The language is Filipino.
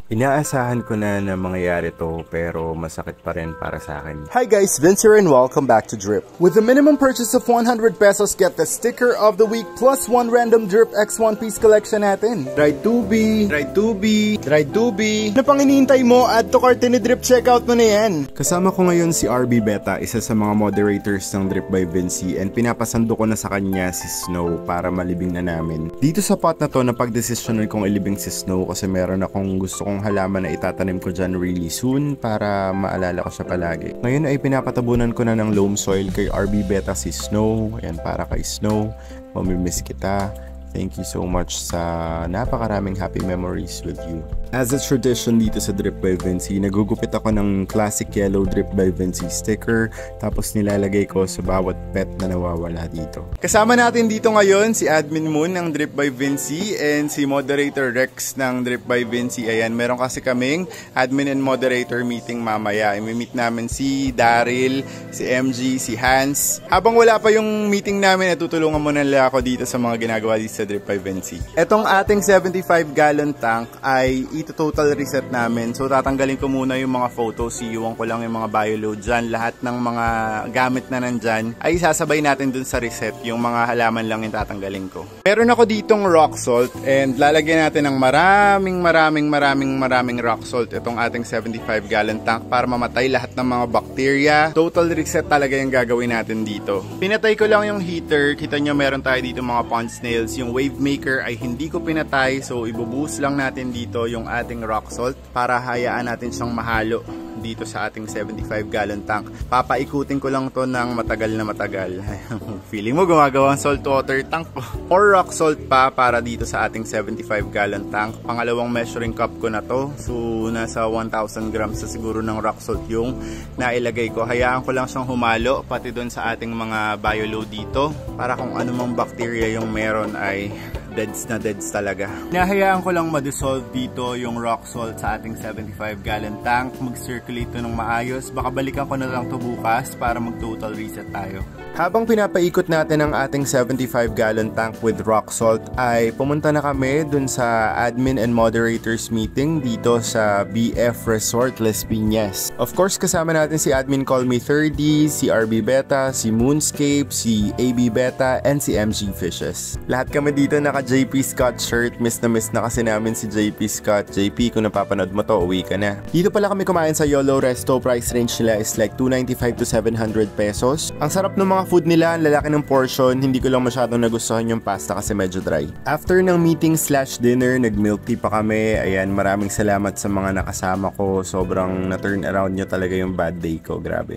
Inaasahan ko na mangyayari to pero masakit pa rin para sa akin. Hi guys, Vince here and welcome back to Drip. With a minimum purchase of 100 pesos, get the sticker of the week plus one random Drip X One Piece collection natin. Try 2B, try 2B, try 2B. Ano pang hinihintay mo? Add to cart ni Drip, checkout mo na yan. Kasama ko ngayon si RB Beta, isa sa mga moderators ng Drip by Vinci, and pinapasando ko na sa kanya si Snow para malibing na namin. Dito sa pot na to, napag-desisyonan kong ilibing si Snow kasi meron akong gusto kong halaman na itatanim ko dyan really soon para maalala ko siya palagi. Ngayon ay pinapatabunan ko na ng loam soil kay RB Beta si Snow. Ayan, para kay Snow, mamimiss kita. Thank you so much sa napakaraming happy memories with you. As a tradition dito sa Drip by Vinci, nagugupit ako ng classic yellow Drip by Vinci sticker, tapos nilalagay ko sa bawat pet na nawawala dito. Kasama natin dito ngayon si Admin Moon ng Drip by Vinci and si Moderator Rex ng Drip by Vinci. Ayan, meron kasi kaming admin and moderator meeting mamaya. I-meet namin si Daryl, si MG, si Hans. Habang wala pa yung meeting namin, natutulungan mo nila ako dito sa mga ginagawa dito sa Drip by Vinci. Etong ating 75-gallon tank ay ito-total reset namin. So tatanggalin ko muna yung mga photos, iiwan ko lang yung mga bioload dyan. Lahat ng mga gamit na nandyan ay sasabay natin dun sa reset. Yung mga halaman lang yung tatanggalin ko. Meron ako ditong rock salt and lalagyan natin ng maraming rock salt itong ating 75-gallon tank para mamatay lahat ng mga bacteria. Total reset talaga yung gagawin natin dito. Pinatay ko lang yung heater. Kita nyo meron tayo dito mga pond snails. Yung wave maker ay hindi ko pinatay, so ibubuhos lang natin dito yung ating rock salt para hayaan natin siyang mahalo dito sa ating 75-gallon tank. Papaikutin ko lang to ng matagal na matagal. Feeling mo gumagawang salt water tank po. Or rock salt pa para dito sa ating 75-gallon tank. Pangalawang measuring cup ko na to. So nasa 1,000 grams sa siguro ng rock salt yung nailagay ko. Hayaan ko lang siyang humalo pati doon sa ating mga bioload dito para kung anumang bacteria yung meron ay deads na deads talaga. Nahayaan ko lang ma-dissolve dito yung rock salt sa ating 75-gallon tank. Mag-circulate to ng maayos. Baka balikan ko na lang to bukas para mag-total reset tayo. Habang pinapaikot natin ang ating 75-gallon tank with rock salt, ay pumunta na kami dun sa admin and moderators meeting dito sa BF Resort Las Piñas. Of course, kasama natin si admin Call Me 30, si RB Beta, si Moonscape, si AB Beta, and si MG Fishes. Lahat kami dito naka JP Scott shirt. Miss na kasi namin si JP Scott. JP, kung napapanood mo to, uwi ka na. Dito pala kami kumain sa YOLO Resto. Price range nila is like 295 to 700 pesos. Ang sarap ng mga food nila, ang lalaki ng portion. Hindi ko lang masyadong nagustuhan yung pasta kasi medyo dry. After ng meeting / dinner, nag-milk tea pa kami. Ayan, maraming salamat sa mga nakasama ko. Sobrang na-turn around nyo talaga yung bad day ko. Grabe.